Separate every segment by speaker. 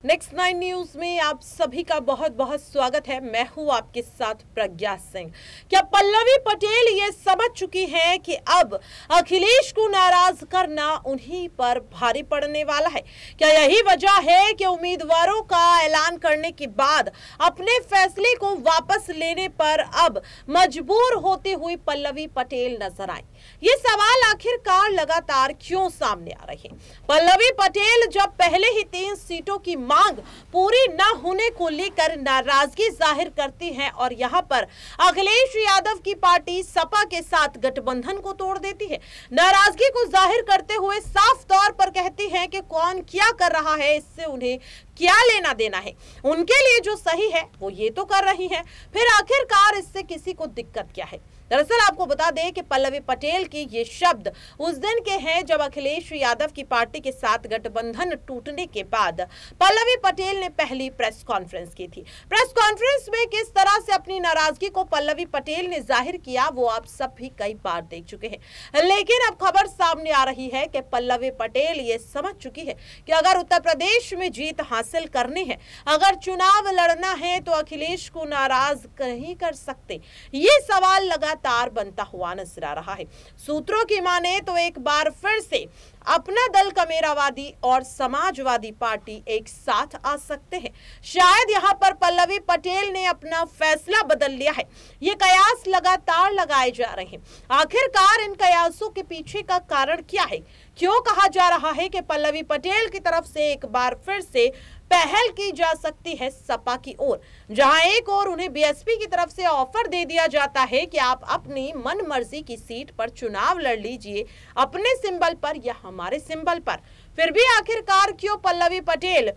Speaker 1: Next 9 news में आप सभी का बहुत बहुत स्वागत है। मैं हूं आपके साथ प्रज्ञा सिंह। क्या पल्लवी पटेल ये समझ चुकी हैं कि अब अखिलेश को नाराज करना उन्हीं पर भारी पड़ने वाला है? क्या यही वजह है कि उम्मीदवारों का ऐलान करने के बाद अपने फैसले को वापस लेने पर अब मजबूर होती हुई पल्लवी पटेल नजर आई? ये सवाल आखिरकार लगातार क्यों सामने आ रहे हैं? पल्लवी पटेल जब पहले ही 3 सीटों की मांग पूरी न होने को लेकर नाराजगी जाहिर करती हैं और यहां पर अखिलेश यादव की पार्टी सपा के साथ गठबंधन को तोड़ देती है। नाराजगी को जाहिर करते हुए साफ तौर पर कहती हैं कि कौन क्या कर रहा है, इससे उन्हें क्या लेना देना है। उनके लिए जो सही है वो ये तो कर रही हैं, फिर आखिरकार इससे किसी को दिक्कत क्या है? दरअसल आपको बता दें कि पल्लवी पटेल की ये शब्द उस दिन के हैं जब अखिलेश यादव की पार्टी के साथ गठबंधन टूटने के बाद पल्लवी पटेल ने पहली प्रेस कॉन्फ्रेंस की थी। प्रेस कॉन्फ्रेंस में किस तरह से अपनी नाराजगी को पल्लवी पटेल ने जाहिर किया वो आप सब भी कई बार देख चुके हैं, लेकिन अब खबर सामने आ रही है कि पल्लवी पटेल ये समझ चुकी है कि अगर उत्तर प्रदेश में जीत हासिल करनी है, अगर चुनाव लड़ना है तो अखिलेश को नाराज नहीं कर सकते। ये सवाल लगातार बनता हुआ नजर आ रहा है। सूत्रों की माने तो एक बार फिर से अपना दल कमेरावादी और समाजवादी पार्टी एक साथ आ सकते हैं। शायद यहां पर पल्लवी पटेल ने अपना फैसला बदल लिया है। ये कयास लगातार लगाए जा रहे हैं। आखिरकार इन कयासों के पीछे का कारण क्या है? क्यों कहा जा रहा है कि पल्लवी पटेल की तरफ से एक बार फिर से पहल की जा सकती है सपा की ओर, जहां एक और उन्हें बीएसपी की तरफ से ऑफर दे दिया जाता है कि आप अपनी मन मर्जी की सीट पर चुनाव लड़ लीजिए, अपने सिंबल पर या हमारे सिंबल पर। फिर भी आखिरकार क्यों पल्लवी पटेल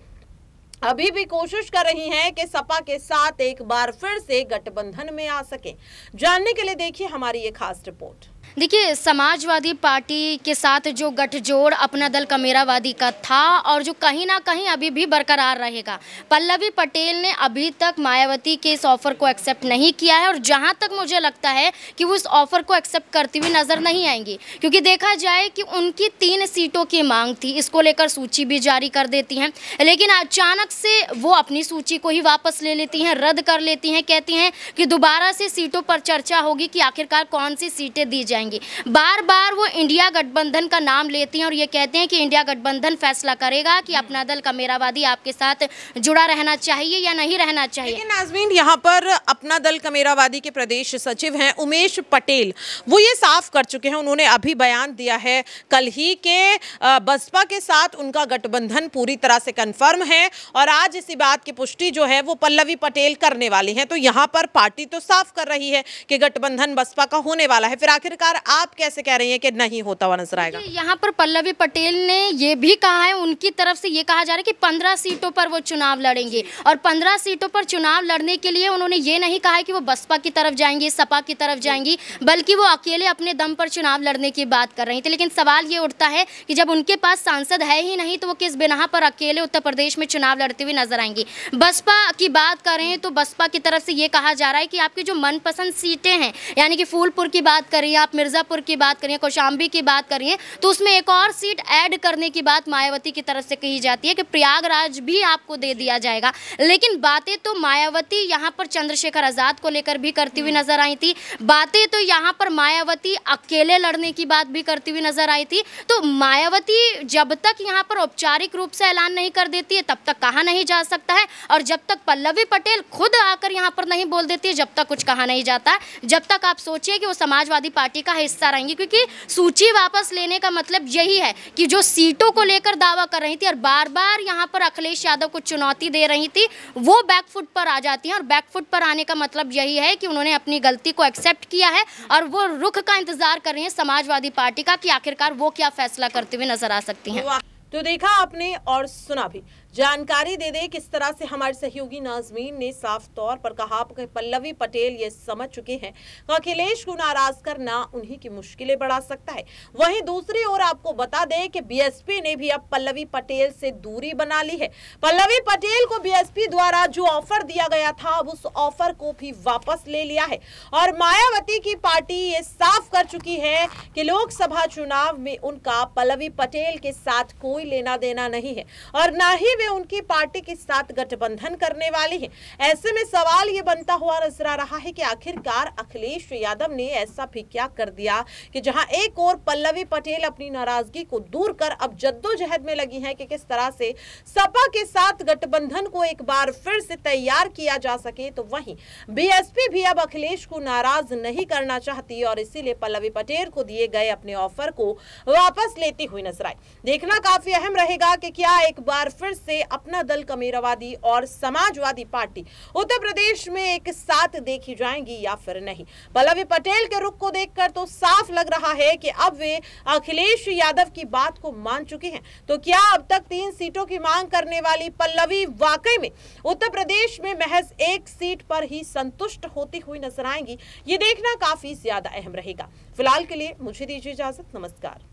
Speaker 1: अभी भी कोशिश कर रही हैं कि सपा के साथ एक बार फिर से गठबंधन में आ सके? जानने के लिए देखिए हमारी ये खास रिपोर्ट।
Speaker 2: देखिए, समाजवादी पार्टी के साथ जो गठजोड़ अपना दल कमेरावादी का था और जो कहीं ना कहीं अभी भी बरकरार रहेगा, पल्लवी पटेल ने अभी तक मायावती के इस ऑफर को एक्सेप्ट नहीं किया है और जहां तक मुझे लगता है कि वो इस ऑफर को एक्सेप्ट करती हुई नज़र नहीं आएंगी, क्योंकि देखा जाए कि उनकी 3 सीटों की मांग थी। इसको लेकर सूची भी जारी कर देती हैं, लेकिन अचानक से वो अपनी सूची को ही वापस ले लेती हैं, रद्द कर लेती हैं। कहती हैं कि दोबारा से सीटों पर चर्चा होगी कि आखिरकार कौन सी सीटें दी जाएंगी। बार बार वो इंडिया गठबंधन का नाम लेती हैं और ये कहते हैं कि इंडिया गठबंधन फैसला करेगा कि अपना दल कमेरावादी आपके साथ जुड़ा रहना चाहिए या नहीं रहना चाहिए।
Speaker 1: लेकिन नाज़मीन, यहाँ पर अपना दल कमेरावादी के प्रदेश सचिव हैं उमेश पटेल, वो ये साफ कर चुके हैं, उन्होंने अभी बयान दिया है कल ही के बसपा के साथ उनका गठबंधन पूरी तरह से कंफर्म है और आज इसी बात की पुष्टि जो है वो पल्लवी पटेल करने वाली हैं। तो यहाँ पर पार्टी तो साफ कर रही है कि गठबंधन बसपा का होने वाला है, फिर आखिरकार आप कैसे कह रही हैं कि नहीं होता हुआ नजर आएगा?
Speaker 2: यहाँ पर पल्लवी पटेल ने ये भी कहा है, उनकी तरफ से ये कहा जा रहा है कि 15 सीटों पर वो चुनाव लड़ेंगे और 15 सीटों पर चुनाव लड़ने के लिए उन्होंने ये नहीं कहा है कि वो बसपा की तरफ जाएंगी, सपा की तरफ जाएंगी, बल्कि वो अकेले अपने दम पर चुनाव लड़ने की बात कर रही थी। लेकिन सवाल ये उठता है कि जब उनके पास सांसद है ही नहीं तो वो किस बिना पर अकेले उत्तर प्रदेश में चुनाव लड़ते हुए नजर आएंगी? बसपा की बात करें तो बसपा की तरफ से ये कहा जा रहा है कि आपकी जो मनपसंद सीटें हैं, यानी कि फूलपुर की बात करिए, आप मिर्जापुर की बात करिए, कौशाम्बी की बात करिए, तो उसमें एक और सीट ऐड करने की बात मायावती की तरफ से कही जाती है कि प्रयागराज भी आपको दे दिया जाएगा। लेकिन बातें तो मायावती यहां पर चंद्रशेखर आजाद को लेकर भी करती हुई नजर आई थी, बातें तो यहां पर मायावती अकेले लड़ने की बात भी करती हुई नजर आई थी। तो मायावती जब तक यहां पर औपचारिक रूप से ऐलान नहीं कर देती है तब तक कहा नहीं जा सकता है, और जब तक पल्लवी पटेल खुद आकर यहां पर नहीं बोल देती है जब तक कुछ कहा नहीं जाता। जब तक आप सोचिए कि वो समाजवादी पार्टी का हिस्सा रहेंगी, क्योंकि सूची वापस लेने का मतलब यही है कि जो सीटों को लेकर दावा कर रही थी और बार बार यहां पर अखिलेश यादव को चुनौती दे रही थी, वो बैकफुट पर आ जाती हैं। और बैकफुट पर आने का मतलब यही है कि उन्होंने अपनी गलती को एक्सेप्ट किया है और वो रुख का इंतजार कर रही हैं समाजवादी पार्टी का कि आखिरकार वो क्या फैसला करते हुए नजर आ सकती हैं।
Speaker 1: तो देखा आपने और सुना भी। जानकारी दे दे किस तरह से हमारे सहयोगी नाज़मीन ने साफ तौर पर कहा कि पल्लवी पटेल ये समझ चुके हैं कि अखिलेश को नाराज करना उन्हीं की मुश्किलें बढ़ा सकता है। वहीं दूसरी ओर आपको बता दें कि बीएसपी ने भी अब पल्लवी पटेल से दूरी बना ली है। पल्लवी पटेल को बीएसपी द्वारा जो ऑफर दिया गया था अब उस ऑफर को भी वापस ले लिया है और मायावती की पार्टी ये साफ कर चुकी है कि लोकसभा चुनाव में उनका पल्लवी पटेल के साथ कोई कोई लेना देना नहीं है और ना ही वे उनकी पार्टी के साथ गठबंधन करने वाली है। ऐसे में सवाल ये बनता हुआ नजर आ रहा है कि आखिरकार अखिलेश यादव ने ऐसा भी क्या कर दिया कि जहां एक और पल्लवी पटेल अपनी नाराजगी को दूर कर अब जद्दोजहद में लगी है कि किस तरह से सपा के साथ गठबंधन को एक बार फिर से तैयार किया जा सके, तो वहीं बीएसपी भी अब अखिलेश को नाराज नहीं करना चाहती और इसीलिए पल्लवी पटेल को दिए गए अपने ऑफर को वापस लेती हुई नजर आई। देखना काफी अहम रहेगा कि क्या एक बार फिर से अपना दल कमेरावादी और समाजवादी पार्टी उत्तर प्रदेश में एक साथ देखी जाएंगी या फिर नहीं। पल्लवी पटेल के रुख को देखकर तो साफ लग रहा है कि अब वे अखिलेश यादव की बात को मान चुकी हैं। तो क्या अब तक 3 सीटों की मांग करने वाली पल्लवी वाकई में उत्तर प्रदेश में महज 1 सीट पर ही संतुष्ट होती हुई नजर आएंगी? ये देखना काफी ज्यादा अहम रहेगा। फिलहाल के लिए मुझे दीजिए इजाजत। नमस्कार।